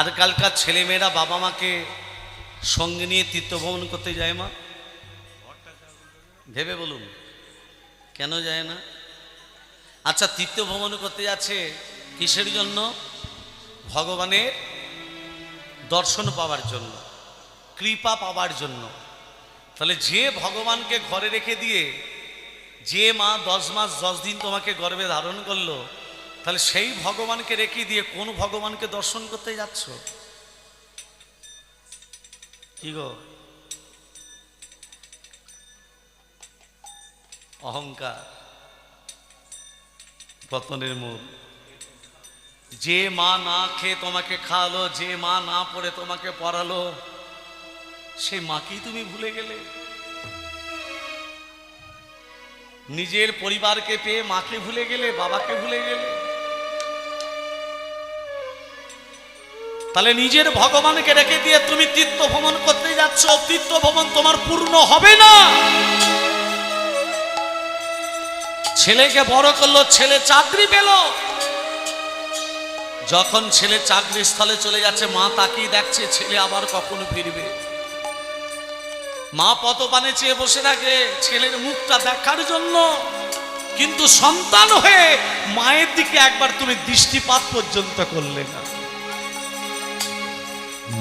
আজকালকার ছেলেমেয়েরা বাবা মাকে সঙ্গে নিয়ে তীর্থভ্রমণ করতে যায় মা? ভেবে বলুন কেন যায় না? আচ্ছা, তীর্থভ্রমণ করতে যাচ্ছে কিসের জন্য? ভগবানের দর্শন পাওয়ার জন্য, কৃপা পাওয়ার জন্য। তাহলে যে ভগবানকে ঘরে রেখে দিয়ে যে মা 10 মাস 10 দিন তোমাকে গর্ভে ধারণ করলো, তাহলে সেই ভগবানকে রেখে দিয়ে কোন ভগবানকে দর্শন করতে যাচ্ছ? কি গো? অহংকার পতনের মূল। যে মা না খেয়ে তোমাকে খাওয়ালো, যে মা না পড়ে তোমাকে পড়ালো, সেই মাকেই তুমি ভুলে গেলে। নিজের পরিবারকে পেয়ে মাকে ভুলে গেলে, বাবাকে ভুলে গেলে। তাহলে নিজের ভগবানকে রেখে দিয়ে তুমি তীর্থ ভ্রমণ করতে যাচ্ছ, তীর্থ ভ্রমণ তোমার পূর্ণ হবে না। ছেলেকে বড় করলো, ছেলে চাকরি পেল, যখন ছেলে চাকরি স্থলে চলে যাচ্ছে মা তাকিয়ে দেখছে ছেলে আবার কখন ফিরবে। মা পদপানে চেয়ে বসে থাকে ছেলের মুখটা দেখার জন্য, কিন্তু সন্তান হয়ে মায়ের দিকে একবার তুমি দৃষ্টিপাত পর্যন্ত করলে না।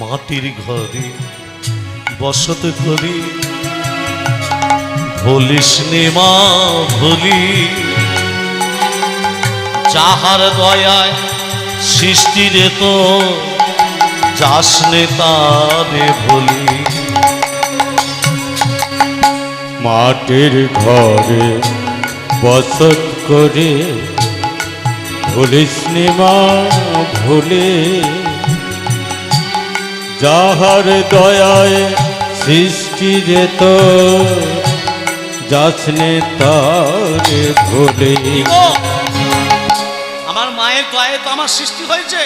মাটির ঘরে বসত করি ভুলিস নে মা ভুলি, যাহার দয়ায় সৃষ্টির তো যাস নে তারে ভুলি। মাটির ঘরে বসত করে ভুলিস নে মা ভুলে, যাহার দয়ায় সৃষ্টির তো যাস নে তারে ভুলে। আমার মায়ের দয়ায় তো আমার সৃষ্টি হয়েছে,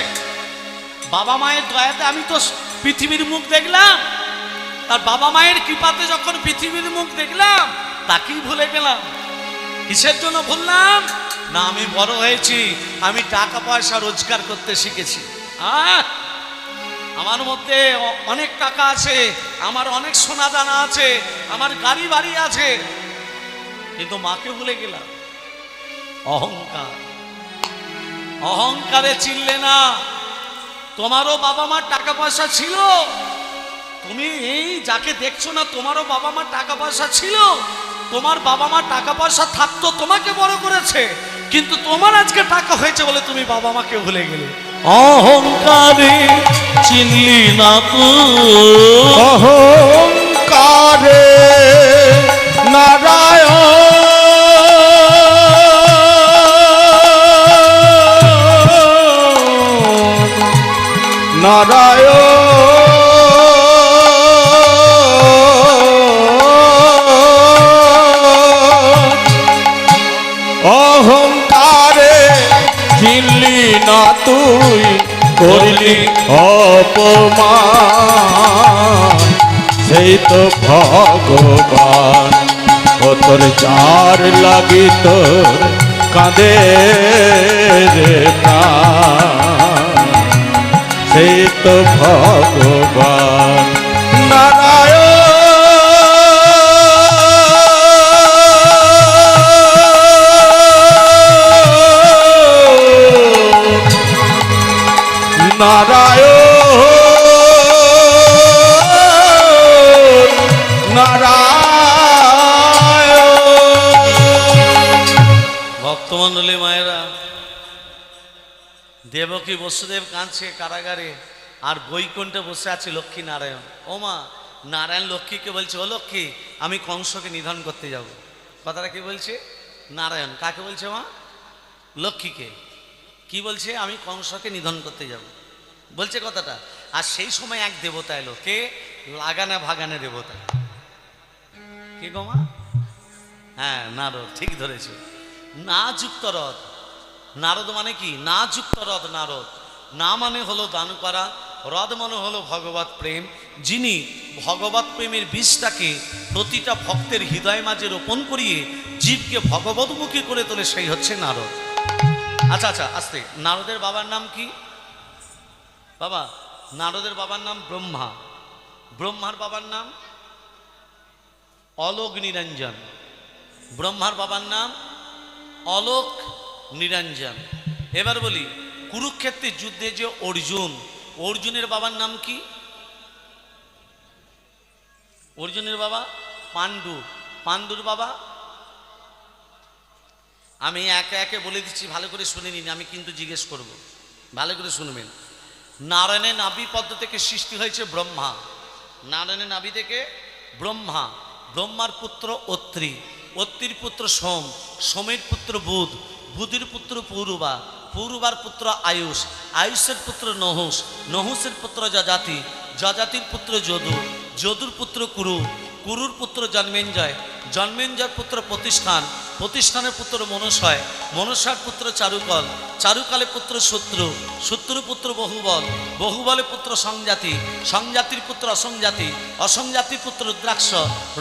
বাবা মায়ের দয়াতে আমি তো পৃথিবীর মুখ দেখলাম। আর বাবা মায়ের কৃপাতে যখন পৃথিবীর মুখ দেখলাম তাকেই ভুলে গেলাম। কিসের জন্য ভুললাম? না, আমি বড় হয়েছি, আমি টাকা পয়সা রোজগার করতে শিখেছি। আমার মধ্যে অনেক টাকা আছে, আমার অনেক সোনা দানা আছে, আমার গাড়ি বাড়ি আছে, কিন্তু মাকে ভুলে গেলাম। অহংকার, অহংকারে চিনলে না। তোমারও বাবা মার টাকা পয়সা ছিল, তুমি এই যাকে দেখছো না তোমারও বাবা মার টাকা পয়সা ছিল, তোমার বাবা মার টাকা পয়সা থাকতো, তোমাকে বড় করেছে, কিন্তু তোমার আজকে টাকা হয়েছে বলে তুমি বাবা মাকে ভুলে গেলে। অহংকারে চিনলি না তো, অহংকারে নারায়ণ নারায়ণ অহংকারে চিনলি না তুই, করলি অপমান, সেই তো ভগবান ও তোর যার লাগি তোর কাঁদে রে প্রাণ, সেই তো ভগবান নারায়ণ নারায়ণ নারায়ণ। ভক্তমণ্ডলী মায়েরা, দেবকী বসুদেব কাঁদছে কারাগারে, আর বৈকুণ্ঠে বসে আছে লক্ষ্মী নারায়ণ। ও মা, নারায়ণ লক্ষ্মীকে বলছে, ও লক্ষ্মী আমি কংসকে নিধন করতে যাব। কথাটা কি বলছে? নারায়ণ কাকে বলছে মা? লক্ষ্মীকে। কি বলছে? আমি কংসকে নিধন করতে যাব বলছে কথাটা। আর সেই সময় এক দেবতা এলো, কে? লাগানা ভাগানে দেবতা। কি গো মা? হ্যাঁ, নারদ, ঠিক ধরেছে। না যুক্ত রথ, নারদ মানে কি? না যুক্ত রথ নারদ। না মানে হলো দান করা, রদ মানে হলো ভগবত প্রেম। যিনি ভগবত প্রেমের বীজটাকে প্রতিটা ভক্তের হৃদয় মাঝে রোপণ করিয়ে জীবকে ভগবতমুখী করে তোলে, সেই হচ্ছে নারদ। আচ্ছা আচ্ছা, আস্তে। নারদের বাবার নাম কি? বাবা নারদের বাবার নাম ব্রহ্মা, ব্রহ্মার বাবার নাম অলোক নিরঞ্জন, ব্রহ্মার বাবার নাম অলোক নিরঞ্জন। এবার বলি, কুরুক্ষেত্রের যুদ্ধে যে অর্জুন, অর্জুনের বাবার নাম কি? অর্জুনের বাবা পাণ্ডু, পাণ্ডুর বাবা? আমি একে একে বলে দিচ্ছি, ভালো করে শুনে নিন, আমি কিন্তু জিজ্ঞেস করব, ভালো করে শুনবেন। নারায়ণের নাভি পদ্ম থেকে সৃষ্টি হয়েছে ব্রহ্মা, নারায়ণের নাভি থেকে ব্রহ্মা, ব্রহ্মার পুত্র অত্রি, অত্রির পুত্র সোম, সোমের পুত্র বুধ, বুধের পুত্র পৌরবা, পৌরবার পুত্র আয়ুষ, আয়ুষের পুত্র নহুষ, নহুষের পুত্র যজাতি, যজাতির পুত্র যদু, যদুর পুত্র কুরু, কুরুর পুত্র জন্মেঞ্জয়, জন্মেঞ্জয়ের পুত্র প্রতিষ্ঠান, প্রতিষ্ঠানের পুত্র মনসয়, মনসার পুত্র চারুকল, চারুকালের পুত্র শত্রু, শত্রুর পুত্র বহুবল, বহুবলের পুত্র সংজাতি, সংজাতির পুত্র অসংজাতি, অসংজাতির পুত্র রুদ্রাক্ষ,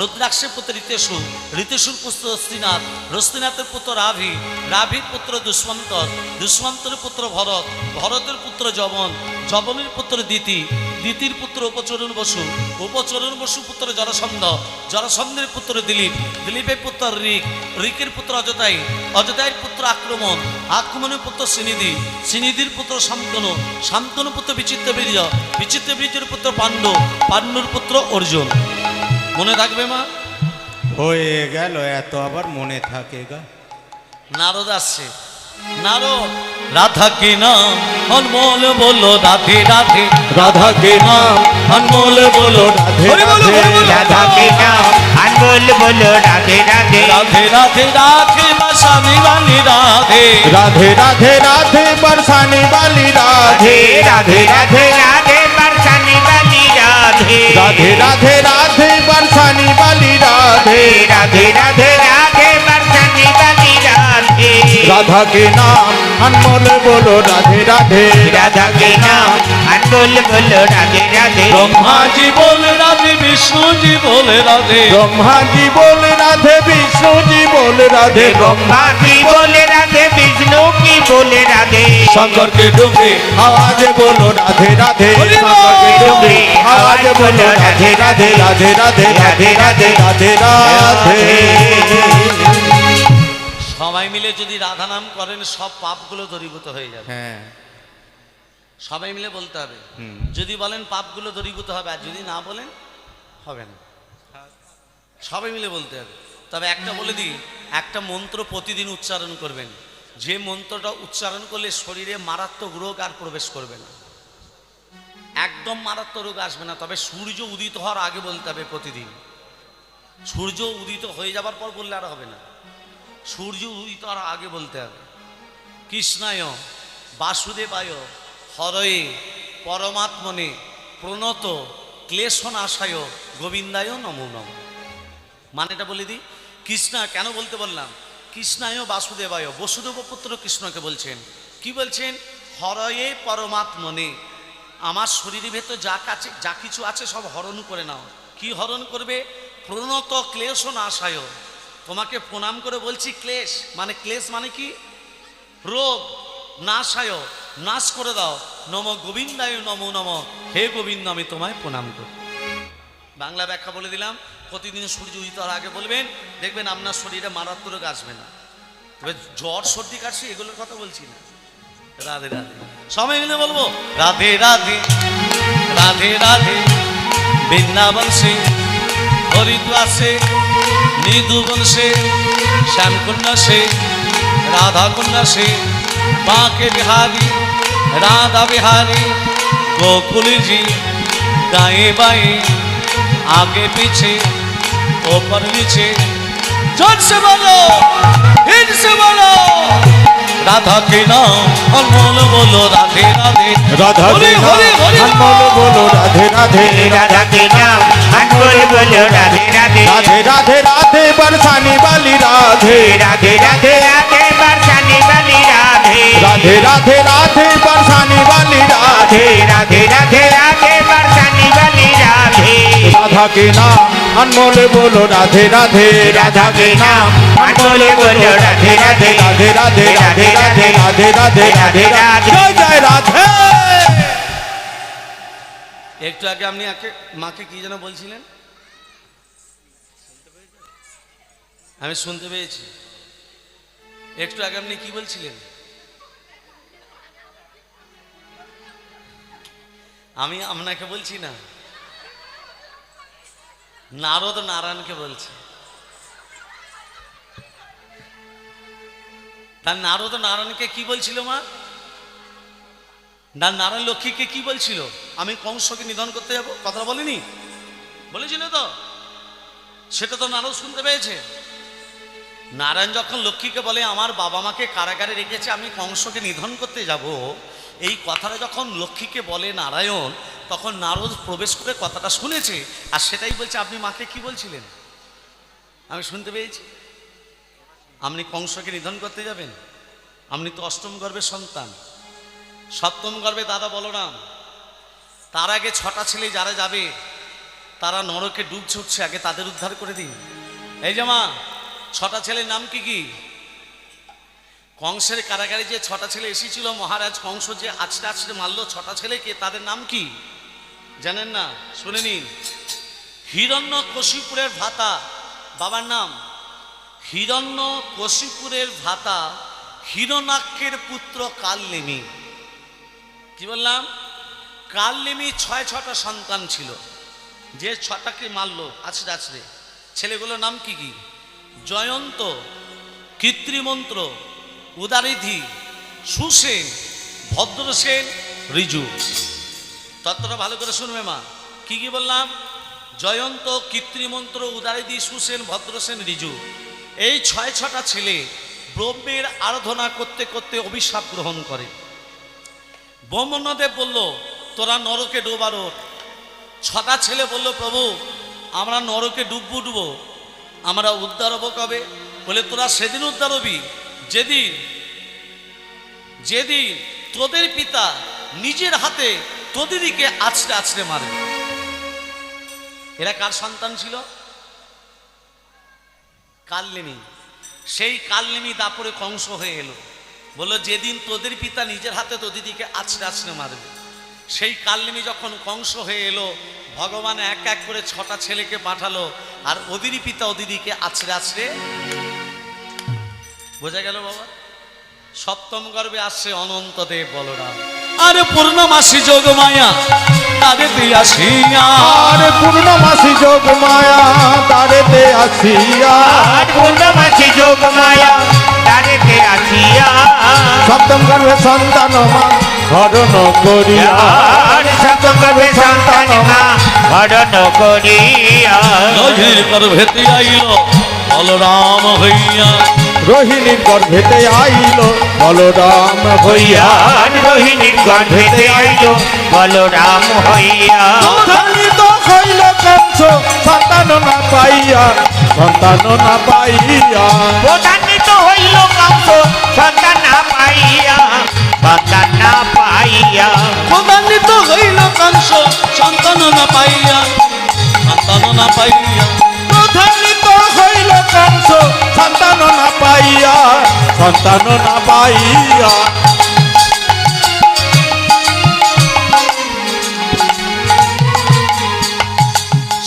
রুদ্রাক্ষের পুত্র ঋতেশু, ঋতেশুর পুত্র হস্তিনাথ, হস্তিনাথের পুত্র রাভি, রাভির পুত্র দুষ্মন্তর, দুষ্মন্তের পুত্র ভরত, ভরতের পুত্র যবন, যবনের পুত্র দিতি, দিতির পুত্র উপচরণ বসু, উপচরণ বসু পুত্র জরাসন্ধ, জরাসন্ধের পুত্র দিলীপ, দিলীপের পুত্র ঋক, ঋকের পুত্র অযোধ্যায়, অযোধ্যায়ের পুত্র আক্রমণ, আক্রমণের পুত্র সিনিধি, সিনিধির পুত্র শান্তনু, শান্তনু পুত্র বিচিত্রবীর্য, বিচিত্রবীর্যের পুত্র পাণ্ডু, পাণ্ডুর পুত্র অর্জুন। মনে থাকবে মা? হয়ে গেল, এত আবার মনে থাকে গা। নারদ আসছে, নারদ রাধা কি নাম অনমোল বলো রাধে রাধে, রাধা के नाम अनमोल बोलो राधे राधे, राधा के नाम अनमोल बोलो राधे राधे, राधे राधे राधे बरसाने वाली राधे, राधे राधे राधे बरसाने वाली राधे, राधे राधे राधे बरसाने वाली राधे, राधे राधे राधे बरसाने वाली राधे, राधे राधे राधे बरसाने वाली राधे, राधा के नाम अनमोल बोलो राधे राधे, राधा के नाम अनमोल बोलो राधे राधे, ब्रह्मा जी बोले राधे, विष्णु जी बोले राधे, ब्रह्मा जी बोले राधे, विष्णु जी बोले राधे, ब्रह्मा की बोले राधे, विष्णु की बोले राधे, शंकर के डूबे आवाज बोलो राधे राधे, शंकर के डूबे आवाज बोलो राधे राधे, राधे राधे राधे राधे राधे राधे। সবাই মিলে যদি রাধা নাম করেন সব পাপগুলো দূরীভূত হয়ে যাবে। হ্যাঁ, সবাই মিলে বলতে হবে, হুম। যদি বলেন পাপগুলো দূরীভূত হবে, আর যদি না বলেন হবে না। সবাই মিলে বলতে হবে। তবে একটা বলে দিই, একটা মন্ত্র প্রতিদিন উচ্চারণ করবেন, যে মন্ত্রটা উচ্চারণ করলে শরীরে মারাত্মক রোগ আর প্রবেশ করবে না, একদম মারাত্মক রোগ আসবে না। তবে সূর্য উদিত হওয়ার আগে বলতে হবে প্রতিদিন, সূর্য উদিত হয়ে যাবার পর বললে আর হবে না, সূর্য উদিত হওয়ার আগে বলতে হবে। কৃষ্ণায় বাসুদেবায় হরয়ে পরমাত্মনে প্রণত ক্লেশনাশায় গোবিন্দায় নমো নমঃ। মানেটা বলে দিই, কৃষ্ণা কেন বলতে বললাম, কৃষ্ণায় বাসুদেবায়, বসুদেব পুত্র কৃষ্ণকে বলছেন, কি বলছেন? হরয়ে পরমাত্মনে, আমার শরীরের ভেতর যা কিছু আছে সব হরণ করে নাও। কি হরণ করবে? প্রণত ক্লেশনাশায়, তোমাকে প্রণাম করে বলছি, ক্লেশ মানে, ক্লেশ মানে কি? রোগ। নাশায়, নাশ করে দাও। নম গোবিন্দায় নমো নমঃ, হে গোবিন্দ আমি তোমায় প্রণাম করি। বাংলা ব্যাখ্যা বলে দিলাম, প্রতিদিন সূর্য উদিত হওয়ার আগে বলবেন, দেখবেন আপনার শরীরে মারাত্মক রোগ আসবে না। তবে জ্বর সর্দি কাশি এগুলোর কথা বলছি না। রাধে রাধে, সবাই মিলে বলবো রাধে রাধে রাধে রাধে। বৃন্দাবন সে হরিদ্বার সে নিধুবন সে শ্যামকুণ্ড সে राधा कुंड से बांके बिहारी राधा बिहारी गोकुल जी, दाएं बाएं आगे पीछे ऊपर नीचे, जोर से बोलो, हिट से बोलो, राधा के नाम अनमोल बोलो राधे राधे, राधा के नाम अनमोल बोलो राधे राधे, राधा के नाम अनमोल बोलो राधे राधे, राधे राधे राधे बरसाने वाली राधे, राधे राधे राधे बरसाने वाली राधे, राधे राधे राधे बरसाने वाली राधे, राधे राधे राधे बरसाने वाली राधे, राधा के नाम अनमोल बोलो राधे राधे, राधा के नाम अनमोल बोलो राधे राधे, राधे राधे राधे राधे राधे राधे राधे राधे, जय जय राधे। একটু আগে আপনি মাকে কি যেন বলছিলেন, আমি শুনতে পেয়েছি। একটু আগে আপনি কি বলছিলেন? আমি আপনাকে বলছি না, নারদ নারায়ণকে বলছে। তার নারদ নারায়ণকে কি বলছিল মা? না নারায়ণ লক্ষ্মীকে কি বলছিল? আমি কংসকে নিধন করতে যাব, কথা বলিনি? বলেছিল তো? সেটা তো নারদ শুনতে পেয়েছে। নারায়ণ যখন লক্ষ্মীকে বলে আমার বাবা মাকে কারাগারে রেখেছে, আমি কংসকে নিধন করতে যাব, এই কথাটা যখন লক্ষ্মীকে বলে নারায়ণ, তখন নারদ প্রবেশ করে কথাটা শুনেছে, আর সেটাই বলছে আপনি মাকে কি বলছিলেন? আমি শুনতে পেয়েছি আপনি কংসকে নিধন করতে যাবেন। আপনি তো অষ্টম গর্ভের সন্তান, সপ্তম গর্ভে দাদা বলরাম। তার আগে 6টা ছেলে যারা যাবে তারা নরকে ডুব ছুটছে, আগে তাদের উদ্ধার করে দিন। এই যে মা, 6টা ছেলের নাম কি কি? কংসের কারাগারে যে 6টা ছেলে এসেছিল, মহারাজ কংস যে আছড়ে আছড়ে মারল 6টা ছেলেকে, তাদের নাম কি জানেন না? শুনে নিন। হিরণ্যকশিপুরের ভ্রাতা, বাবার নাম হিরণ্যকশিপুরের ভ্রাতা হিরণাক্ষের পুত্র কালনেমি। কি বললাম? কালনেমি 6টা সন্তান ছিল, যে 6টাকে মারলো আছড়ে আছড়ে। ছেলেগুলোর নাম কি কি? জয়ন্ত, কৃত্রিমন্ত্র, উদারিধি, সুসেন, ভদ্রসেন, ঋজু। তত্ত্বটা ভালো করে শুনবে মা। কি কি বললাম? জয়ন্ত, কৃত্রিমন্ত্র, উদারিধি, সুসেন, ভদ্রসেন, ঋজু। এই 6টা ছেলে ব্রহ্মের আরাধনা করতে করতে অভিশাপ গ্রহণ করে। ব্রহ্মণ্যদেব বলল তোরা নরকে ডোবারো। 6টা ছেলে বলল প্রভু আমরা নরকে ডুববো, আমরা উদ্ধার হবো কবে? বলে তোরা সেদিন উদ্ধার হবি যেদিন যেদিন তোদের পিতা নিজের হাতে তোদেরকে আছড়ে আছড়ে মারে। এরা কার সন্তান ছিল? কালনেমি। সেই কালনেমি দাপরে কংস হয়ে এলো, বললো যেদিন তোদের পিতা নিজের হাতে তোদেরকে আছড়ে আছড়ে মারবে। সেই কালনেমি যখন কংস হয়ে এলো, ভগবান এক এক করে 6টা ছেলেকে পাঠালো, আর ওদেরই পিতা ওদেরকে আছড়ে আছড়ে। বোঝা গেল বাবা? সপ্তম গর্ভে আসছে অনন্তদেব বলরাম। আরে পূর্ণমাসী যোগ মায়া তারেতে আসিয়া, আরে পূর্ণমাসী যোগ মায়া তারেতে আসিয়া, আর পূর্ণমাসী যোগ মায়া তারেতে আসিয়া, সপ্তম গর্ভে সন্তান মা হরণ করিয়া, আর সপ্তম গর্ভে সন্তান মা হরণ করিয়া, রোহিণীর গর্ভেতে আইল বলরাম হইয়া, রোহিণীর গর্ভেতে আইল বলরাম হইয়া, আর রোহিণীর গর্ভেতে আইল বলরাম হইয়া, প্রধানিত হইল কংস সন্তান না পাইয়া, সন্তান না পাইয়া, প্রধানিত হইল কংস সন্তান না পাইয়া, সন্তান না পাইয়া, প্রধানিত হইল কংস সন্তান না পাইয়া, সন্তান না পাইয়া, প্রধানিত হইল কংস সন্তান না পাইয়া, সন্তান না পাইয়া।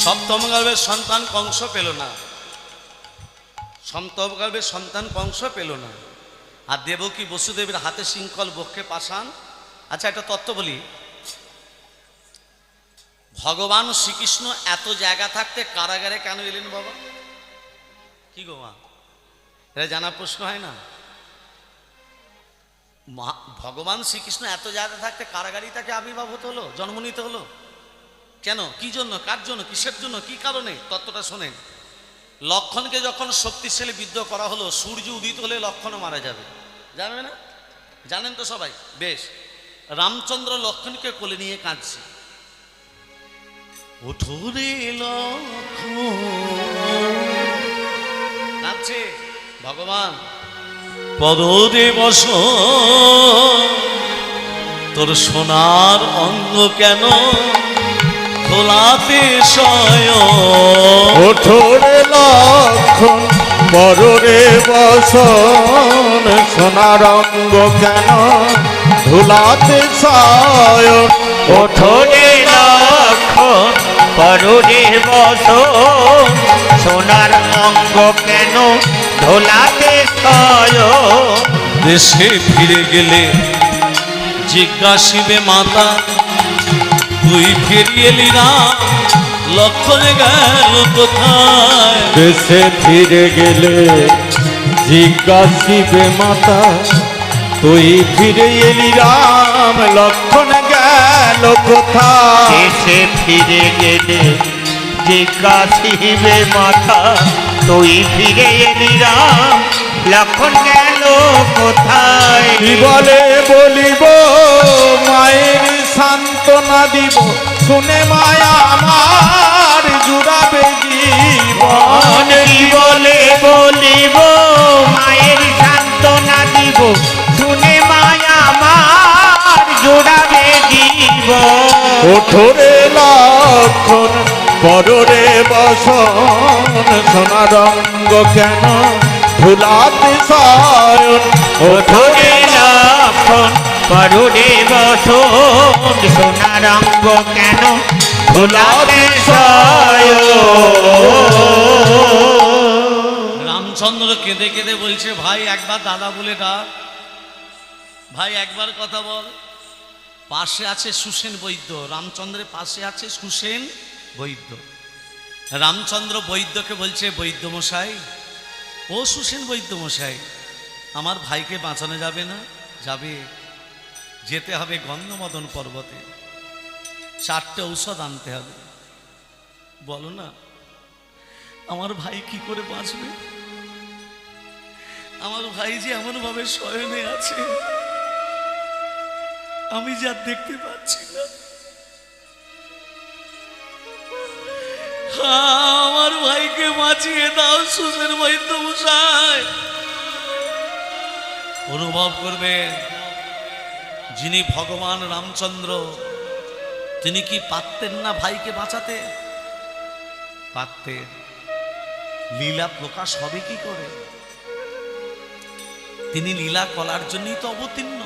সপ্তম গর্ভের সন্তান কংস পেল না, সপ্তম গর্ভের সন্তান কংস পেল না। আর দেবকী বসুদেবের হাতে শৃঙ্খল, বক্ষে পাষাণ। আচ্ছা একটা তত্ত্ব বলি, ভগবান শ্রীকৃষ্ণ এত জায়গা থাকতে কারাগারে কেন এলেন বাবা? কি গো মা, এটা জানা প্রশ্ন হয় না? ভগবান শ্রীকৃষ্ণ এত জায়গা থাকতে কারাগারেই তাকে আবির্ভাব হতে হলো, জন্ম নিতে হলো কেন? কি জন্য, কার জন্য, কিসের জন্য, কি কারণে? তত্ত্বটা শোনেন। লক্ষণকে যখন শক্তিশালী বিদ্রোহ করা হলো, সূর্য উদিত হলে লক্ষণও মারা যাবে, জানবে না? জানেন তো সবাই বেশ। রামচন্দ্র লক্ষণকে কোলে নিয়ে কাঁদছে, ওঠো রে লক্ষণ, কাঁদছে। ভগবান পদে বস, তোর সোনার অঙ্গ কেন খোলাতে শয়, ওঠরে লক্ষণ বড়রে বসন, সোনার অঙ্গ কেন ধুলাতে সায়ন, ওঠো রে কেন ধোলাতে শয়ন দেশে ফিরে গেলে জিজ্ঞাসিবে মাতা, তুই ফিরে এলি না, লক্ষণ গেল কোথায়? দেশে ফিরে গেলে জিজ্ঞাসিবে মাতা, তুই ফিরে এলি রাম, লক্ষণ গেল কোথায়? দেশে ফিরে গেলে জিজ্ঞাসিবে মাতা, তুই ফিরে এলি রাম, লক্ষণ গেল কোথায়? কি বলে বলিব মায়ের সান্ত্বনা দিব, শুনে মায়া আমার জুড়াবে জীবন। কি বলে বলিব মায়ের সান্ত্বনা দিব, শুনে মায়া আমার জোড়াবে জীবন। ওঠরে লক্ষণ পররে বসন, সোনা রঙ্গ কেন ধুলাতে শয়ন? ওঠরে লক্ষণ পররে বসন, সোনা রঙ্গ কেন ধুলাতে শয়ন। রামচন্দ্র কেঁদে কেঁদে বলছে, ভাই একবার দাদা বলে ডাক, ভাই একবার কথা বল। পাশে আছে সুসেন বৈদ্য, রামচন্দ্রের পাশে আছে সুসেন বৈদ্য। রামচন্দ্র বৈদ্যকে বলছে, বৈদ্য মশাই, ও সুসেন বৈদ্য মশাই, আমার ভাইকে বাঁচানো যাবে না? যাবে, যেতে হবে গন্ধমদন পর্বতে, 4টে ঔষধ আনতে হবে। বলো না, আমার ভাই কি করে বাঁচবে? আমার ভাই যে এমনভাবে শয়নে আছে, আমি যা দেখতে পাচ্ছি না। আমার ভাইকে বাঁচিয়ে দাও সুসেন বৈদ্য মশাই। অনুভব করবেন, যিনি ভগবান রামচন্দ্র, তিনি কি পারতেন না ভাইকে বাঁচাতে? পারতেন। লীলা প্রকাশ হবে কি করে? তিনি লীলা করার জন্যই তো অবতীর্ণ।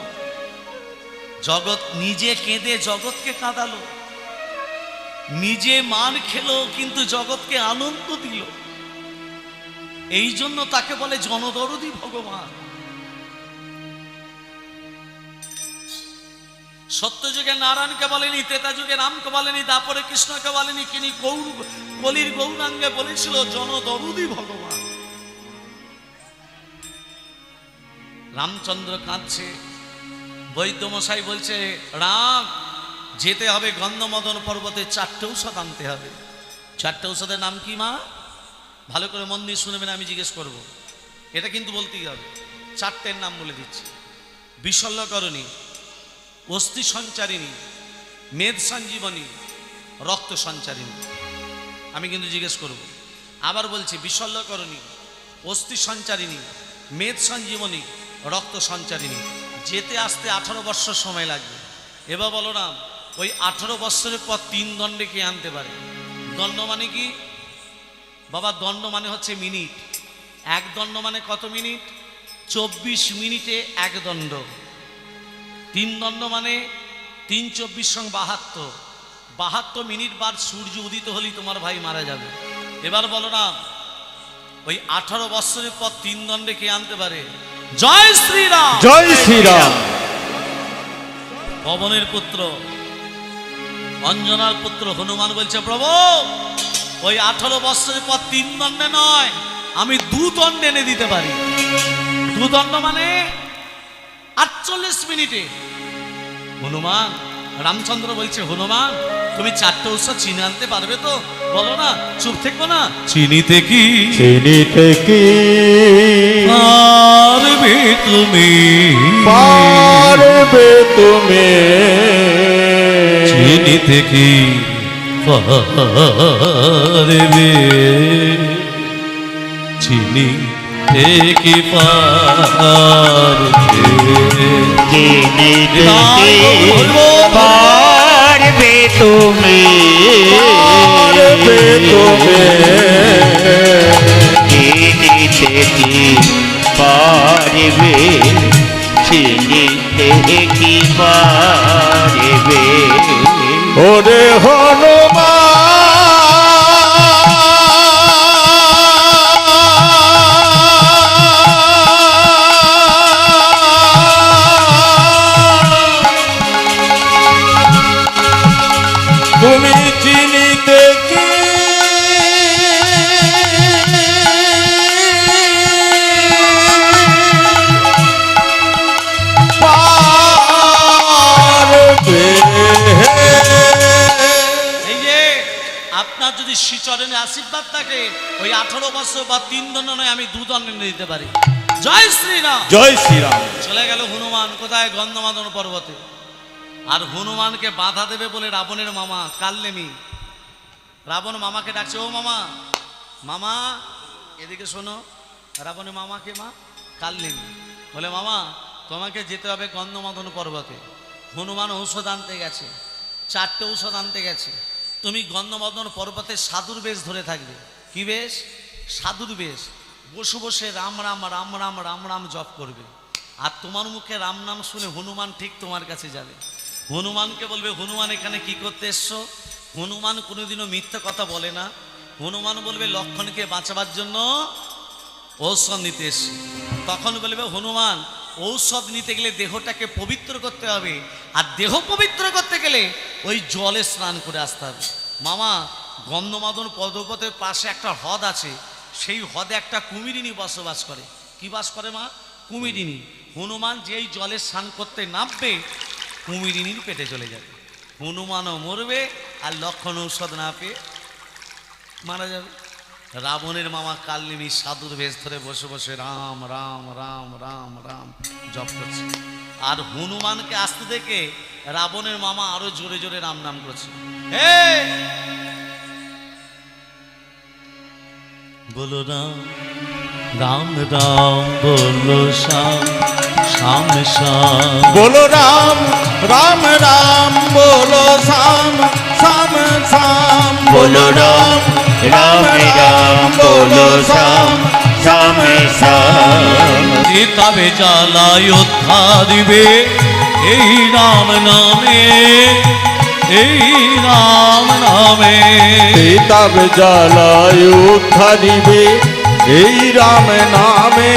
জগৎ নিজে কেঁদে জগৎকে কাঁদালো, নিজে মান খেলো, কিন্তু জগৎকে আনন্দ দিল। এই জন্য তাকে বলে জনদরদী ভগবান। সত্যযুগে নারায়ণকে বলেনি, ত্রেতা যুগে রামকে বলেনি, দাপরে কৃষ্ণকে বলেনি, তিনি কলির গৌরাঙ্গে বলেছিল জনদরদী ভগবান। রামচন্দ্র কাঁদছে, বৈদ্যমশাই বলছে, রাম যেতে হবে গন্ধমদন পর্বতে, 4টে ঔষধ আনতে হবে। 4টে ঔষধের নাম কি মা? ভালো করে মন দিয়ে শুনবেন, আমি জিজ্ঞেস করব, এটা কিন্তু বলতেই হবে। 4টের নাম বলে দিচ্ছি। বিশল্যকরণী, অস্থি সঞ্চারিণী, মেদ সঞ্জীবনী, রক্ত সঞ্চারিণী। আমি কিন্তু জিজ্ঞেস করব, আবার বলছি, বিশল্যকরণী, অস্থি সঞ্চারিণী, মেদ সঞ্জীবনী, রক্ত সঞ্চারিণী। যেতে আসতে 18 বৎসর সময় লাগবে। এবার বলো না, ওই 18 বৎসরের পর 3 দণ্ডে কে আনতে পারে? দণ্ড মানে কি বাবা? দণ্ড মানে হচ্ছে মিনিট। 1 দণ্ড মানে কত মিনিট? 24 মিনিটে 1 দণ্ড। 3 দণ্ড মানে 3 24 সঙ্গে 72, 72 মিনিট বার সূর্য উদিত হলেই তোমার ভাই মারা যাবে। এবার বলো না, ওই 18 বৎসরের পর 3 দণ্ডে কে আনতে পারে? জয় শ্রীরাম, জয় শ্রীরাম। পবনের পুত্র, অঞ্জনার পুত্র হনুমান বলছে, প্রভু ওই 18 বৎসরের পর 3 দণ্ডে নয়, আমি 2 দণ্ডে এনে দিতে পারি। 2 দণ্ড মানে 48 মিনিটে। হনুমান, রামচন্দ্র বলছে, হনুমান তুমি 4টে ঔষধ চিনি আনতে পারবে তো? বলো না, চুপ থেকো না। চিনিতে কি, চিনিতে কি পারবে তুমি, পারবে তুমি, চিনিতে কি পারবে, চিনিতে কি পারবে, চিনিতে পারবে তুমি, পারবে তুমি, চিনিতে কি পারবে, চিনিতে কি পারবে। ওরে হনুমান আপনার যদি শ্রীচরণে আশীর্বাদ থাকে ওই 18 বছর বা 3 দণ্ড নয়, আমি 2 দণ্ড দিতে পারি। জয় শ্রীরাম। জয় শ্রীরাম। চলে গেল হনুমান কোথায়? গন্ধমাদন পর্বতে। আর হনুমানকে বাধা দেবে বলে রাবণের মামা কালনেমি, রাবণ মামাকে ডাকছে, ও মামা, মামা এদিকে শোনো। রাবণের মামাকে মা কালনেমি বলে, মামা তোমাকে যেতে হবে গন্ধমাদন পর্বতে। হনুমান ঔষধ আনতে গেছে, 4টে ঔষধ আনতে গেছে। তুমি গন্ধমাদন পর্বতে সাধুর বেশ ধরে থাকবে। কি বেশ? সাধুর বেশ। বসে বসে রাম রাম রাম রাম রাম রাম জপ করবে। আর তোমার মুখে রাম নাম শুনে হনুমান ঠিক তোমার কাছে যাবে। হনুমানকে বলবে, হনুমান এখানে কি করতে এসছো? হনুমান কোনোদিনও মিথ্যা কথা বলে না। হনুমান বলবে, লক্ষণকে বাঁচাবার জন্য ঔষধ নিতে এসছি। তখন বলবে হনুমান, ঔষধ নিতে গেলে দেহটাকে পবিত্র করতে হবে, আর দেহ পবিত্র করতে গেলে ওই জলে স্নান করে আসতে হবে। মামা গন্ধমাদন পর্বতের পাশে একটা হ্রদ আছে, সেই হ্রদে একটা কুমিরিনী বসবাস করে। কি বাস করে মা? কুমিরিনী। হনুমান যেই জলে স্নান করতে নামবে, কুমিরিনীর পেটে চলে যাবে। হনুমানও মরবে, আর লক্ষণ ঔষধ না পেয়ে মারা যাবে। রাবণের মামা কালনেমি সাধুর বেশ ধরে বসে বসে রাম রাম রাম রাম রাম জপ করছে। আর হনুমানকে আসতে দেখে রাবণের মামা আরো জোরে জোরে রাম নাম করছে। হে বলো রাম রাম রাম, বলো শ্যাম শ্যাম শ্যাম, बोलो राम राम राम, बोलो श्याम श्याम श्याम, बोलो राम राम राम, बोलो श्याम श्याम श्याम। তবে জ্বালায় উদ্ধা দিবে এই রাম নামে, এই রাম নামে। तब जलायु धरिबे এই রাম নামে,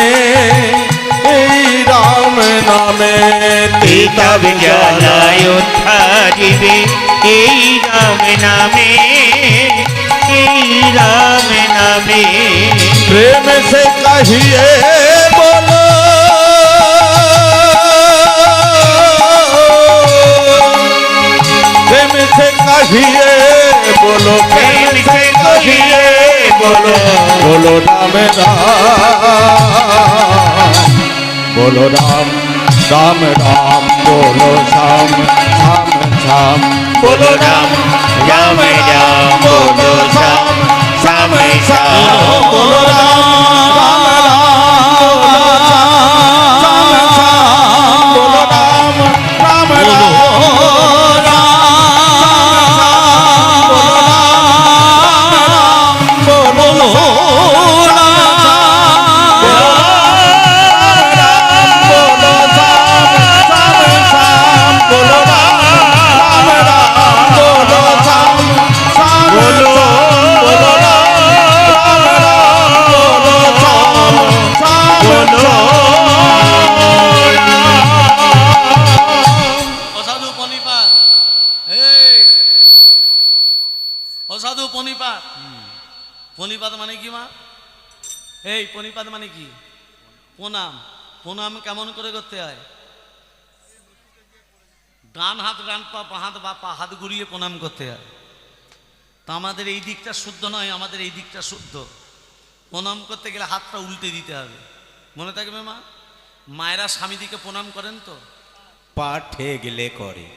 এই রাম নামে। तब जलायोध्या दिवे এই রাম নামে, এই রাম নামে। प्रेम से कहिए बोलो, प्रेम से कहिए बोलो, प्रेम से कहिए बोलो, बोलो राम राम, बोलो राम राम राम, बोलो श्याम श्याम श्याम, बोलो राम राम राम, बोलो श्याम श्याम श्याम। बोलो राम राम राम, बोलो राम राम राम, অসাধু পণিপাত। পণিপাত মানে কি মা? এই পণিপাত মানে কি? প্রণাম। প্রণাম কেমন করে করতে হয়? ডান হাত ডান পা, বাঁ হাত বা পা, হাত ঘুরিয়ে প্রণাম করতে হয়। তা আমাদের এই দিকটা শুদ্ধ নয়, আমাদের এই দিকটা শুদ্ধ। প্রণাম করতে গেলে হাতটা উল্টে দিতে হবে। মনে থাকবে মা? মায়েরা স্বামীদিকে প্রণাম করেন তো? পা ঠেকলে করে।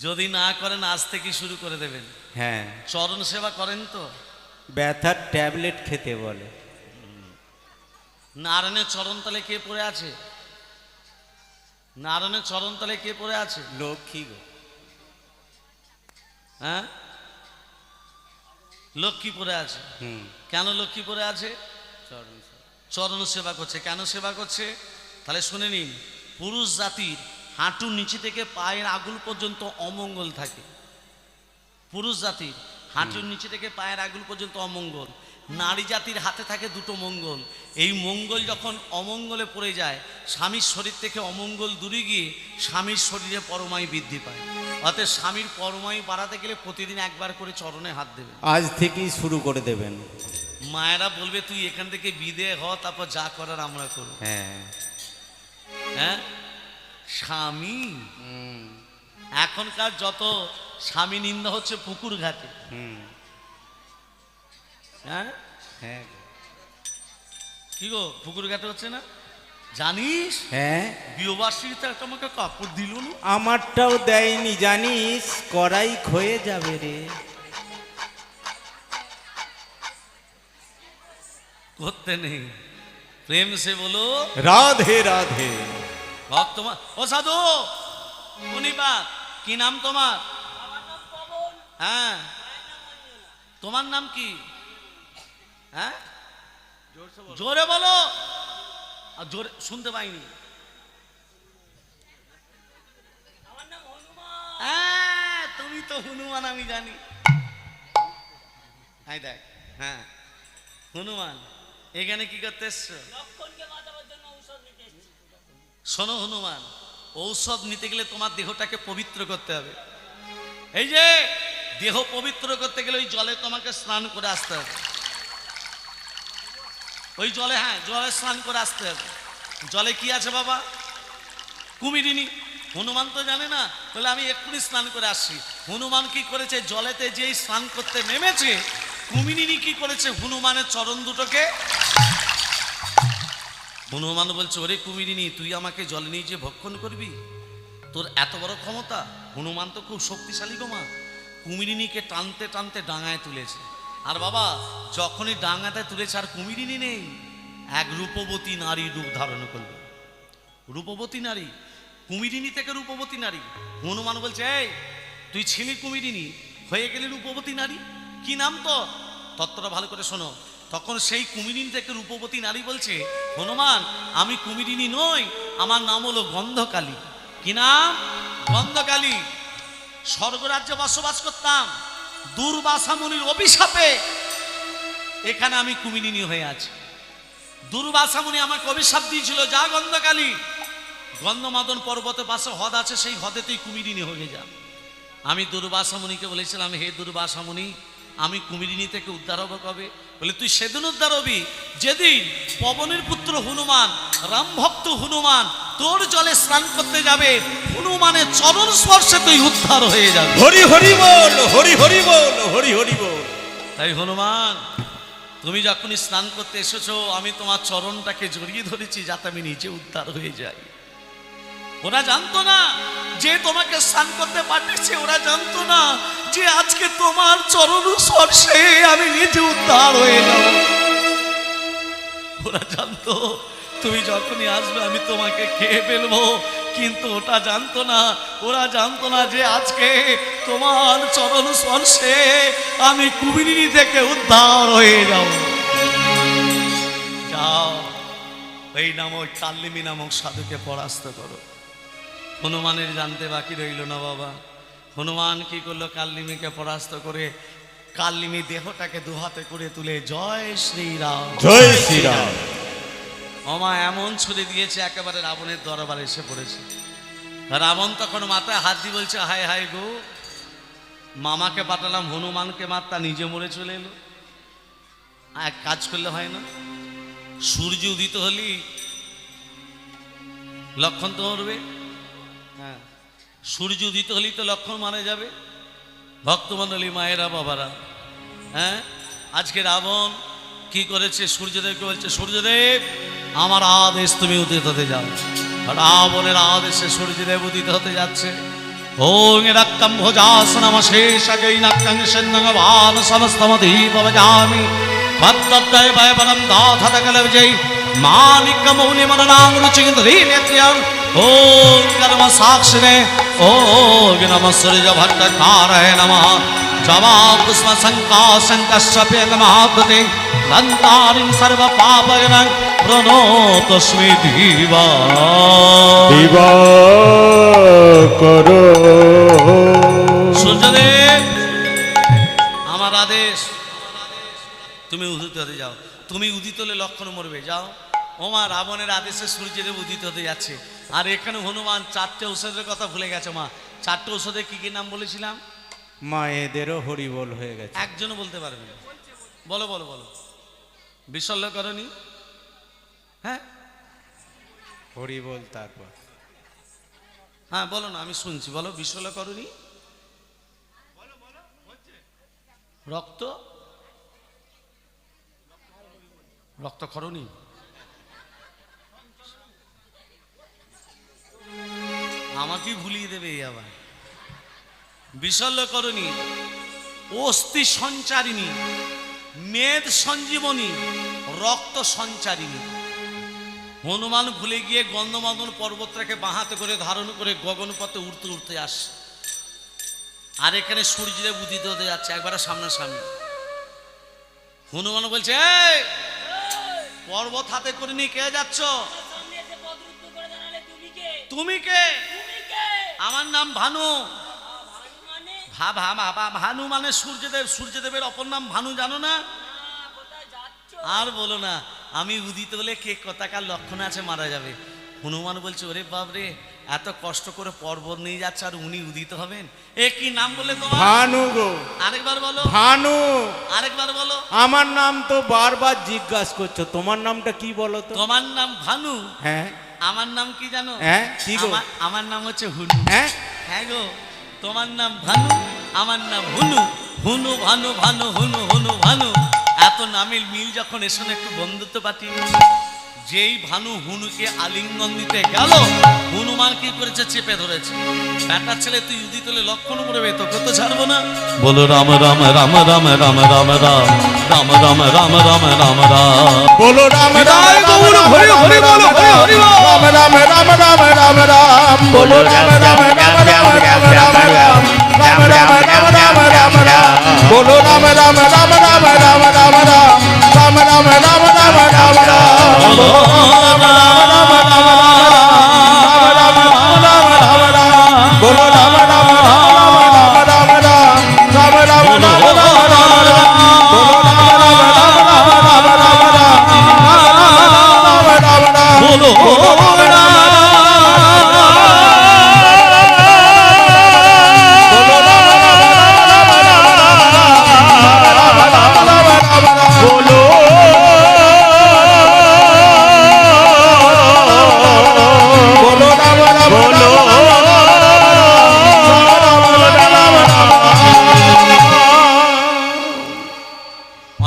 যদি না করেন আজ থেকে শুরু করে দেবেন। হ্যাঁ, চরণ সেবা করেন তো? ব্যথার ট্যাবলেট খেতে বলে। নারায়ণের চরণতলে কে পড়ে আছে? নারায়ণের চরণতলে কে পড়ে আছে? লক্ষ্মী গো। হ্যাঁ, লক্ষ্মী পড়ে আছে। কেন লক্ষ্মী পড়ে আছে? চরণ সেবা করছে। কেন সেবা করছে? তাহলে শুনে নিন। পুরুষ জাতির হাঁটুর নিচে থেকে পায়ের আগুল পর্যন্ত অমঙ্গল থাকে। পুরুষ জাতির হাঁটুর নিচে থেকে পায়ের আগুল পর্যন্ত অমঙ্গল। নারী জাতির হাতে থাকে দুটো মঙ্গল। এই মঙ্গল যখন অমঙ্গলে পড়ে যায়, স্বামীর শরীর থেকে অমঙ্গল দূরে গিয়ে স্বামীর শরীরে পরমায়ু বৃদ্ধি পায়। অতএব স্বামীর পরমায়ু বাড়াতে গেলে প্রতিদিন একবার করে চরণে হাত দেবে। আজ থেকেই শুরু করে দেবেন। মায়েরা বলবে তুই এখান থেকে বিদে হ, তারপর যা করার আমরা করব। হ্যাঁ হ্যাঁ, স্বামী এখনকার যত স্বামী নিন্দা হচ্ছে পুকুর ঘাটে। হুম, হ্যাঁ হ্যাঁ কি গো, পুকুর ঘাটে হচ্ছে না? জানিস হ্যাঁ, বিয়েবার্ষিকীতে একটা আমাকে কাপড় দিল না। আমারটাও দেয়নি জানিস, কড়াই ক্ষয়ে যাবে রে। করতে নেই, প্রেম সে বলো রাধে রাধে। তোমার ও সাধু মুনিবা, কি নাম তোমার? হ্যাঁ, তোমার নাম কি? হ্যাঁ জোরে বলো, আর জোরে শুনতে পাইনি। হ্যাঁ তুমি তো হনুমান, আমি জানি। হাই দেখ, হ্যাঁ হনুমান, এখানে কি করতে এসছো? শোনো হনুমান, ঔষধ নিতে গেলে তোমার দেহটাকে পবিত্র করতে হবে। এই যে দেহ পবিত্র করতে গেলে ওই জলে তোমাকে স্নান করে আসতে হবে। ওই জলে, হ্যাঁ জলে স্নান করে আসতে হবে। জলে কি আছে বাবা? কুমিরিনি। হনুমান তো জানে না, বলে আমি এক্ষুনি স্নান করে আসছি। হনুমান কি করেছে, জলেতে যেই স্নান করতে নেমেছে, কুমিরিনি কি করেছে, হনুমানের চরণ দুটোকে। হনুমান বলছে, ওরে কুমিরিনি, তুই আমাকে জলে নিয়ে যে ভক্ষণ করবি, তোর এত বড় ক্ষমতা? হনুমান তো খুব শক্তিশালী গো মা। কুমিরিনিকে টানতে টানতে ডাঙায় তুলেছে। আর বাবা যখনই ডাঙাতে তুলেছে আর কুমিরিনি নেই, এক রূপবতী নারী রূপ ধারণ করল। রূপবতী নারী, কুমিরিনি থেকে রূপবতী নারী। হনুমান বলছে, এই তুই ছিলি কুমিরিনি, হয়ে গেলি রূপবতী নারী, কি নাম তো? তত্ত্বটা ভালো করে শোনো। তখন সেই কুমিরিনি থেকে রূপবতী নারী বলছে, হনুমান আমি কুমিরিনি নই, আমার নাম হলো গন্ধকালী। কি নাম? গন্ধকালী। স্বর্গরাজ্যে বসবাস করতাম, দুর্বাসা মুনির অভিশাপে এখানে আমি কুমিরিনি হয়ে আছি। দুর্বাসা মুনি আমাকে অভিশাপ দিয়েছিল, যা গন্ধকালী, গন্ধমাদন পর্বতের পাশে হ্রদ আছে, সেই হ্রদে তুই কুমিরিনি হয়ে যা। আমি দুর্বাসা মুনিকে বলেছিলাম, হে দুর্বাসা মুনি, আমি কুমিরিনি থেকে উদ্ধার হবো কবে? বলে তুই সেদিন উদ্ধার হবি যেদিন পবনের পুত্র হনুমান, রাম ভক্ত হনুমান তোর জলে স্নান করতে যাবে, হনুমানের চরণ স্পর্শে তুই উদ্ধার হয়ে যাবে। হরি হরি বল, হরি হরি বল, হরি হরি বল। তাই হনুমান, তুমি যখনই স্নান করতে এসেছো, আমি তোমার চরণটাকে জড়িয়ে ধরেছি যাতে আমি নিজে উদ্ধার হয়ে যাই। ওরা জানতো না যে তোমাকে স্নান করতে পাঠিয়েছে, ওরা জানতো না যে আজকে তোমার চরণ স্পর্শে আমি নিজে উদ্ধার হয়ে যাব। ওরা জানতো তুমি যখনই আসবে আমি তোমাকে খেয়ে ফেলবো, কিন্তু ওটা জানতো না, ওরা জানতো না যে আজকে তোমার চরণ স্পর্শে আমি কুমিরিনি থেকে উদ্ধার হয়ে যাব। যাও, এই নামক কাল্লিমী নামক সাধুকে পরাস্ত করো। হনুমানের জানতে বাকি রইল না বাবা। হনুমান কি করলো, কাল্লিমীকে পরাস্ত করে কাল্লিমী দেহটাকে দুহাতে করে তুলে জয় শ্রীরাম, জয় শ্রীরাম। অমা এমন ছুড়ে দিয়েছে, একেবারে রাবণের দরবারে এসে পড়েছে। রাবণ তখন মাথায় হাত দিয়ে বলছে, হায় হায় গো, মামাকে পাঠালাম হনুমানকে মারতা, নিজে মরে চলে এলো। এক কাজ করলে হয় না? সূর্য উদিত হলি লক্ষণ তো মরবে। হ্যাঁ, সূর্য উদিত হলেই তো লক্ষণ মারা যাবে। ভক্তমণ্ডলী, মায়েরা, বাবারা, হ্যাঁ আজকে রাবণ কি করেছে, সূর্যদেবকে বলছে, সূর্যদেব আমার আদেশ, তুমি উদিত হতে যাও। রাবণের আদেশে সূর্যদেব উদিত হতে যাচ্ছে। ওং রাক্তম ভোজাসনমশেষগৈ নাক্তং সিন্ধং সমস্তমধীপবজামি ভক্তদ্বয় ভয়বরম দাধতকলবিজৈ মানিকমৌলিমরণাং রুচিন্দ্রীনেত্র্যং। ওং নম সাক্ষিণে, ওং নম সূর্যভট্টকারায় নমঃ। জবা পুষ্প শঙ্কাশঙ্কশ্যপে নমাকৃতি দন্তারিং সর্ব পাপগণং প্রণতস্মি দিবা দিবা করো। সূর্যদেব আমার আদেশ, তুমি উদিত হতে যাও। তুমি উদিত হলে লক্ষণ মরবে, যাও। ওমা রাবণের আদেশে সূর্যদেব উদিত হতে যাচ্ছে। আর এখানে হনুমান চারটে ঔষধের কথা ভুলে গেছে। মা, চারটে ঔষধের কি কি নাম বলেছিলাম? মায়েদেরও হরিবোল হয়ে গেছে। একজনও বলতে পারবে না। বলো বলো বলো। বিশল্যকরণী, হ্যাঁ হরিবোল, তারপর হ্যাঁ বলো না, আমি শুনছি, বলো। বিশল্যকরণী, রক্ত রক্তক্ষরণী আমাকে ভুলিয়ে দেবে আবার। বিশল্যকরণী, অস্থি সঞ্চারিণী, মেদ সঞ্জীবনী, রক্ত সঞ্চারিণী। হনুমান ভুলে গিয়ে গন্ধমাদন পর্বতটাকে বাঁহাতে করে ধারণ করে গগনপথে উড়তে উড়তে আসছে। আর এখানে সূর্যের উদিত হতে যাচ্ছে একবারে সামনাসামনি। হনুমান বলছে, এই পর্বত হাতে করে নিয়ে কে যাচ্ছ? তুমি কে? আমার নাম ভানু। ভানু মানে সূর্যদেব, সূর্যদেবের অপর নাম ভানু, জানো না? আর বলো না, আমি উদিত হলে কে কোথাকার লক্ষণ আছে মারা যাবে। হনুমান বলছে, ওরে বাবরে, এত কষ্ট করে পর্বত নিয়ে যাচ্ছে আর উনি উদিত হবেন? এ কি নাম বলে তোমার? ভানু গো। আরেকবার বলো। ভানু। আরেকবার বলো। আমার নাম তো বারবার জিজ্ঞাসা করছো, তোমার নামটা কি বলো তো? তোমার নাম ভানু? হ্যাঁ। আমার নাম কি জানো? হ্যাঁ কি গো? আমার নাম হচ্ছে হুনু। হ্যাঁ হ্যাঁ গো, তোমার নাম ভানু, আমার নাম হুনু। হুনু ভানু, ভানু হুনু, হুনু ভানু, এত নামের মিল যখন এর সঙ্গে একটু বন্ধুত্ব পাতি। যেই ভানু হুনুকে আলিঙ্গন দিতে গেল, হনুমান কি করেছে? চেপে ধরেছে। বেটার ছেলে তুই উদিত হলে লক্ষণ পড়বে, তোকে তো ছাড়বো না। বলো রাম রাম রাম রাম রাম রাম রাম রাম রাম রাম রাম রাম রাম। বলো রাম রাম গৌর হরি হরি বলো, হরি হরি বল। রাম রাম রাম রাম রাম রাম। বলো রাম রাম রাম রাম রাম রাম রাম। রাম রাম রাম রাম রাম রাম। বলো রাম রাম রাম রাম রাম রাম রাম। রাম রাম রাম রাম রাম রাম।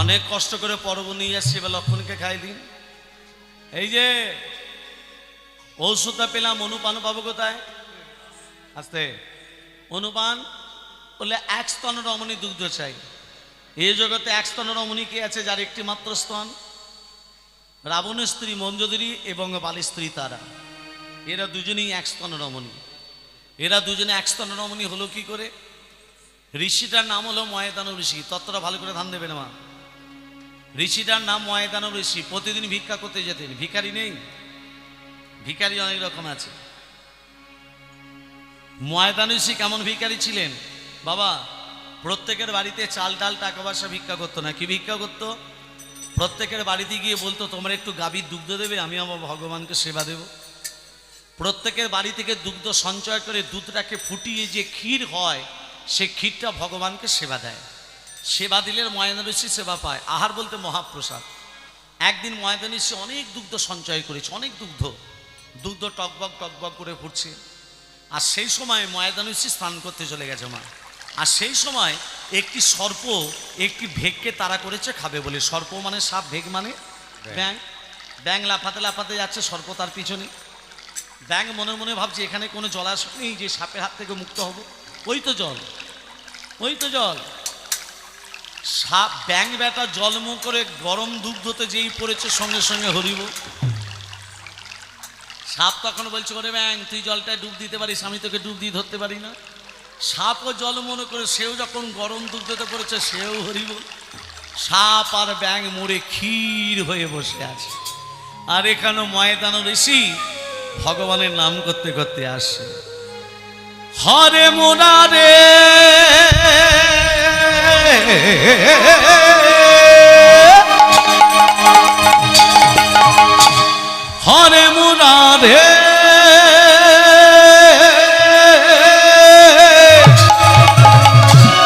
অনেক কষ্ট করে পর্ব নিয়ে আসছি, এবার লক্ষণকে খাই দিন। এই যে ঔষধটা পেলাম, অনুপান পাবো কোথায়? আস্তে। অনুপান বললে এক স্তন রমণী দুগ্ধ চাই। এই জগতে এক স্তন রমণী কে আছে যার একটি মাত্র স্তন? রাবণের স্ত্রী মঞ্জুরি এবং বালির স্ত্রী তারা, এরা দুজনেই এক স্তন রমণী। এরা দুজনে এক স্তন রমণী হলো কি করে? ঋষিটার নাম হলো ময়দানব ঋষি। তত্ত্বটা ভালো করে ধ্যান দেবেন মা। ঋষিটার নাম ময়দানব ঋষি। প্রতিদিন ভিক্ষা করতে যেতেন। ভিখারি নেই? ভিখারি অনেক রকম আছে। ময়দান ঋষি কেমন ভিখারি ছিলেন বাবা? প্রত্যেকের বাড়িতে চাল ডাল টাকা পয়সা ভিক্ষা করতো না। কি ভিক্ষা করতো? প্রত্যেকের বাড়িতে গিয়ে বলতো, তোমরা একটু গাভীর দুগ্ধ দেবে, আমি আমার ভগবানকে সেবা দেব। প্রত্যেকের বাড়ি থেকে দুগ্ধ সঞ্চয় করে দুধটাকে ফুটিয়ে যে ক্ষীর হয়, সে ক্ষীরটা ভগবানকে সেবা দেয়। সেবা দিলে ময়দান ঋষি সেবা পায়। আহার বলতে মহাপ্রসাদ। একদিন ময়দান ঋষি অনেক দুগ্ধ সঞ্চয় করেছে, অনেক দুগ্ধ টকবক টকবক করে ফুটছে। আর সেই সময় ময়দান ঋষি স্নান করতে চলে গেছে মা। আর সেই সময় একটি সর্প একটি ভেগকে তাড়া করেছে খাবে বলে। সর্প মানে সাপ, ভেগ মানে ব্যাং। ব্যাং লাফাতে লাফাতে যাচ্ছে, সর্প তার পিছনে। ব্যাং মনে মনে ভাবছে এখানে কোনো জলাশয় নেই যে সাপের হাত থেকে মুক্ত হব। ওই তো জল, ওই তো জল। সাপ ব্যাং বেটা জলমুখ করে গরম দুগ্ধতে যেই পড়েছে, সঙ্গে সঙ্গে হরিব। সাপ তখন বলছে, ওরে ব্যাং তুই জলটায় ডুব দিতে পারিস, আমি তোকে ডুব দিয়ে ধরতে পারি না। সাপও জল মনে করে সেও যখন গরম দুগ্ধতে পড়েছে, সেও হরিব। সাপ আর ব্যাং মরে ক্ষীর হয়ে বসে আছে। আর এখানে ময়দান ঋষি ভগবানের নাম করতে করতে আসে। হরে মুরারে হরে মুরারে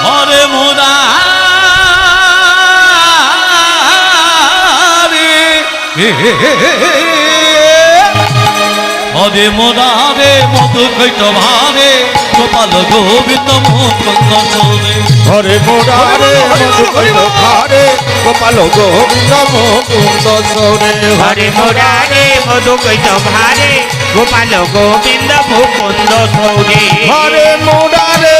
হরে মুরারে হরে মুরারে মধু কৈত ভারে গোপাল গোবিন্দ মুকুন্দ হরে মুরারে মধু কইল ভারে গোপাল গোবিন্দ মুকুন্দ সরে হরে মুরারে মধু কৈত ভারে গোপাল গোবিন্দ মুকুন্দ সৌরে হরে মুরারে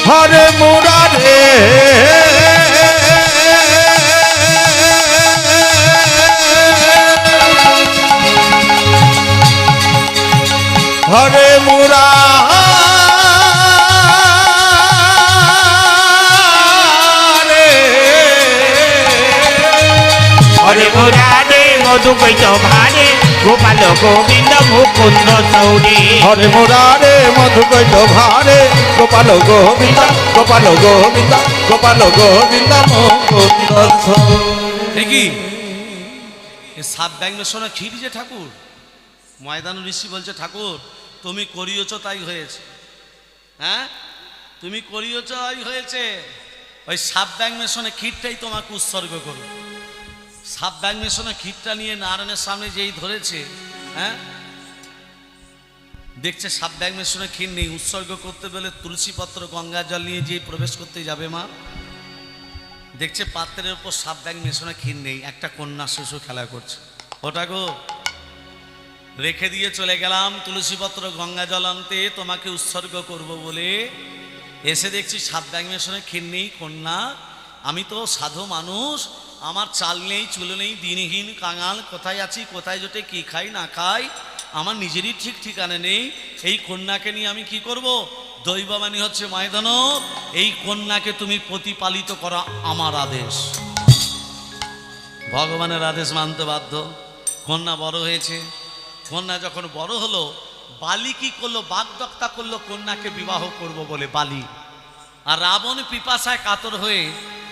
হরে মুরারে হরে মুরারে হরে মুরারে মধু কৈত ভারে গোপাল গোবিন্দ মুকুন্দ সৌরে হরে মুরারে মধু কইল ভারে গোপাল গোবিন্দ গোপাল গোবিন্দ গোপাল গোবিন্দ মুকুন্দ দেখি এ সাত ব্যাঙ্গের শোনা ক্ষীর যে ঠাকুর ময়দান ঋষি বলছে ঠাকুর তুমি করিয়েছ তাই হয়েছে। হ্যাঁ তুমি করিয়েছ তাই হয়েছে। ওই সাত ব্যাঙ্গের শোনা ক্ষীরটাই তোমাকে উৎসর্গ করো। সাত ব্যাঙ্গের শোনা ক্ষীরটা নিয়ে নারায়ণের সামনে যেই ধরেছে, হ্যাঁ দেখছে সাত ব্যাঙ্গের শোনা ক্ষীর নেই, উৎসর্গ করতে বলে তুলসী পত্র গঙ্গা জল নিয়ে যেই প্রবেশ করতে যাবে মা, দেখছে পাত্রের উপর সাত ব্যাগ মেশানো ক্ষীর নেই, একটা কন্যা শিশু খেলা করছে। ওটা গো রেখে দিয়ে চলে গেলাম তুলসীপত্র গঙ্গা জল আনতে তোমাকে উৎসর্গ করব বলে, এসে দেখছি সাত ব্যাগ মেশানো ক্ষীর নেই কন্যা। আমি তো সাধু মানুষ, আমার চাল নেই চুল নেই, দিনহীন কাঙাল, কোথায় আছি কোথায় জোটে কি খাই না খাই আমার নিজেরই ঠিক ঠিকানা নেই। এই কন্যাকে নিয়ে আমি কি করব? দৈববাণী হচ্ছে ময়দানব, এই কন্যাকে তুমি প্রতিপালিত করা আমার আদেশ। ভগবানের আদেশ মানতে বাধ্য। কন্যা বড় হয়েছে। কন্যা যখন বড় হলো, বালি কি করলো? বাগদত্তা করলো কন্যাকে বিবাহ করব বলে বালি। আর রাবণ পিপাসায় কাতর হয়ে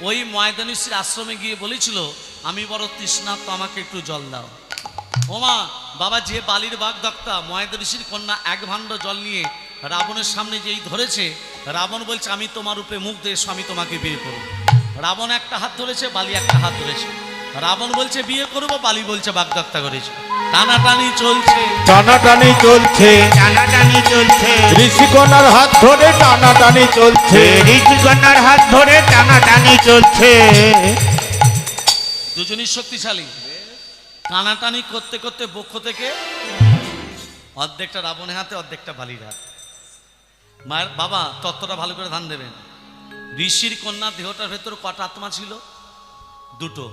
ওই ময়দানীশ্রীর আশ্রমে গিয়ে বলেছিল, আমি বড় তৃষ্ণার্ত, আমাকে একটু জল দাও। ওমা বাবা, যে বালির বাগদত্তা ময়দানীশ্রীর কন্যা এক ভাণ্ড জল নিয়ে রাবণের সামনে যেই ধরেছে, রাবণ বলছে আমি তোমার রূপে মুগ্ধ, এসো আমি তোমাকে বিয়ে করব। রাবণ একটা হাত ধরেছে, বালি একটা হাত ধরেছে। রাবণ বলছে বিয়ে করব, বালি বলছে বাগদত্তা করেছে। টানাটানি চলছে, টানাটানি চলছে, টানাটানি চলছে ঋষিকণার হাত ধরে টানাটানি চলছে, ঋষিকন্যার হাত ধরে টানাটানি চলছে। দুজনই শক্তিশালী। টানাটানি করতে করতে বক্ষ থেকে অর্ধেকটা রাবণের হাতে, অর্ধেকটা বালির হাতে। মায়ের বাবা তত্ত্বটা ভালো করে ধ্যান দেবেন। ঋষির কন্যা দেহটার ভেতর কটা আত্মা ছিল? দুটো,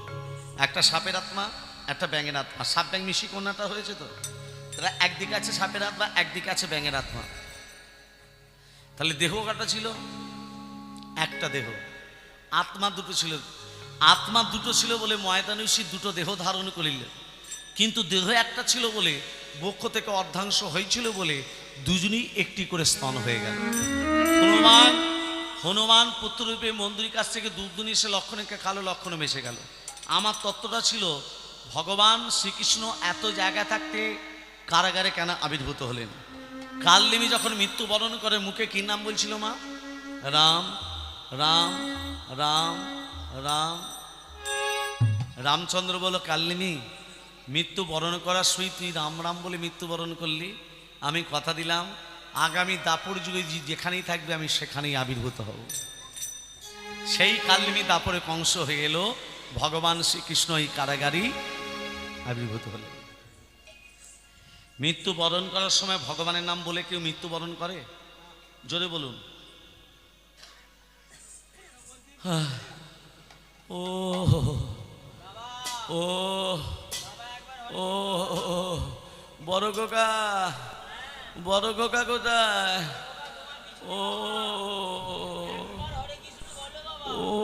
একটা সাপের আত্মা, একটা ব্যাঙের আত্মা। সাপ ব্যাঙ মিশি কন্যাটা হয়েছে তো, তাহলে একদিকে আছে সাপের আত্মা, একদিকে আছে ব্যাঙের আত্মা। তাহলে দেহ কটা ছিল? একটা দেহ। আত্মা দুটো ছিল। আত্মা দুটো ছিল বলে ময়দানসী দুটো দেহ ধারণ করিলেন, কিন্তু দেহ একটা ছিল বলে বক্ষ থেকে অর্ধাংশ হয়েছিল বলে দুজনই একটি করে স্তন হয়ে গেল। হনুমান পুত্ররূপে মন্দির কাছ থেকে দুধ নিয়ে এসে লক্ষণকে খালো, লক্ষণ মেশে গেল। আমার তত্ত্বটা ছিল ভগবান শ্রীকৃষ্ণ এত জায়গায় থাকতে কারাগারে কেন আবির্ভূত হলেন? কালনেমি যখন মৃত্যুবরণ করে মুখে কি নাম বলছিল মা? রাম রাম রাম রাম। রামচন্দ্র বলল, কালনেমি মৃত্যুবরণ করার সই তুই রাম রাম বলে মৃত্যুবরণ করলি, আমি কথা দিলাম আগামী দাপর যুগে যেখানেই থাকবে আমি সেখানেই আবির্ভূত হব। সেই কালনেমি দাপরে কংস হয়ে এলো, ভগবান শ্রীকৃষ্ণ এই কারাগারই আবির্ভূত হলেন। মৃত্যুবরণ করার সময় ভগবানের নাম বলে কেউ মৃত্যুবরণ করে? জোরে বলুন। ও ও ও বড় কোকা, বড় কোকা কোথায়? ও ও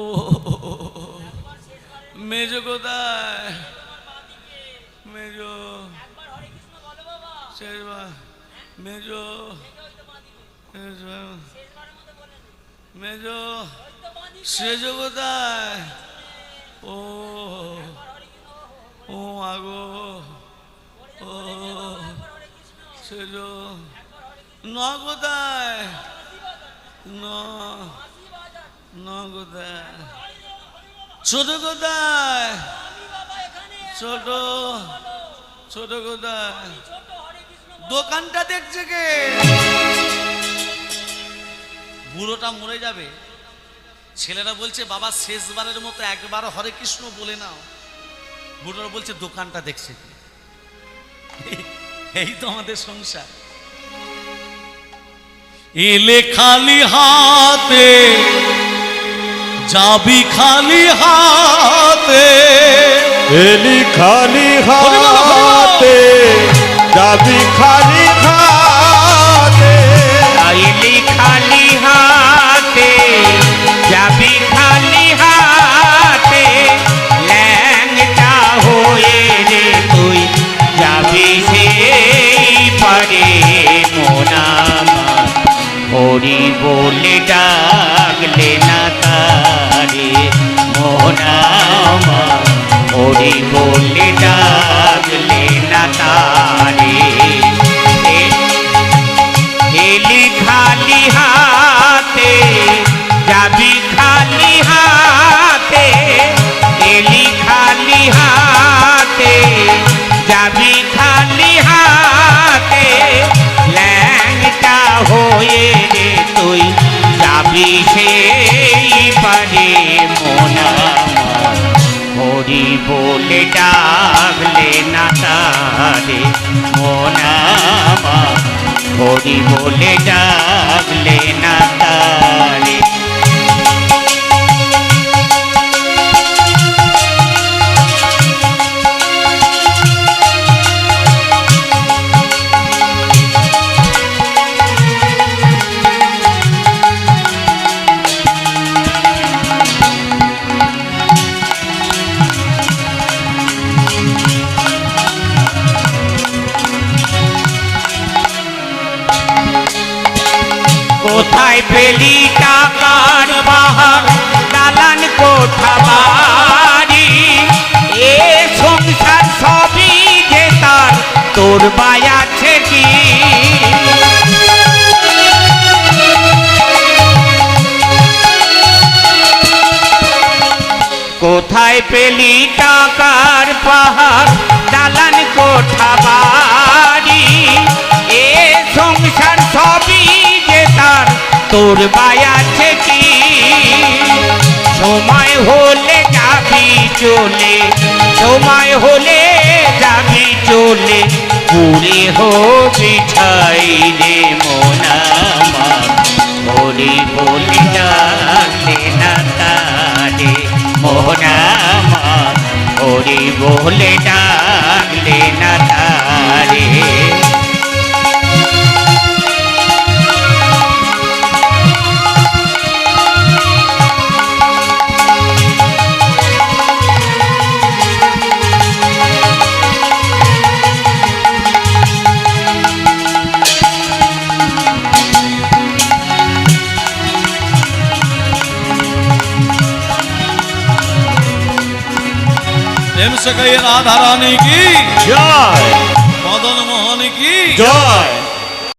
মেজো কোথায়? মেজো মেজো মেজো সেজো কোথায়? ও ও আগো ও সেজো ন কোথায়? ন কোথায়? ছোট কোথায়? ছোট ছোট কোথায়? দোকানটা দেখছে কে? বুড়োটা মরে যাবে, ছেলেরা বলছে বাবা শেষবারের মতো একবার হরে কৃষ্ণ বলে নাও। বুড়োরা বলছে দোকানটা দেখছে কে? এই তো আমাদের সংসার। এলে খালি হাতে যাবি খালি হাতে, এলি খালি হাতে যাবি খালি হাতে, আইলি খালি হাতে যাবি খালি হাতে, ল্যাংটা হয়ে রে তুই যাবি সেই পারে। মন আমার হরি বলে ডাকলে না তারে, মন আমার হরি বলে ডাকলে না তারে। এলি খালি হাতে যাবি খালি হাতে, এলি খালি হাতে যাবি খালি হাতে, ল্যাংটা হয়ে রে তুই যাবি সেই পারে। মন আমার হরি বলে ডাকলে না তারে, মন আমার হরি বলে ডাকলে না তারে। কোথায় পেলি টাকার বাহার, দালান কোঠা বাড়ি, এ সংসার সবই যে তার, তোর বাই আছে কি? কোথায় পেলি টাকার পাহাড়, দালান কোঠা বাড়ি, এ সংসার সবই যে তার, তোর বাই আছে কি? সময় হলে যাবি চলে, সময় হলে যাবি চলে, পুরে হবি ছাই রে। মন আমার হরি বলে ডাকলে না তারে, মন আমার হরি বলে ডাকলে না তারে। प्रेम से कहिए राधा रानी की জয় मदन मोहन की জয়।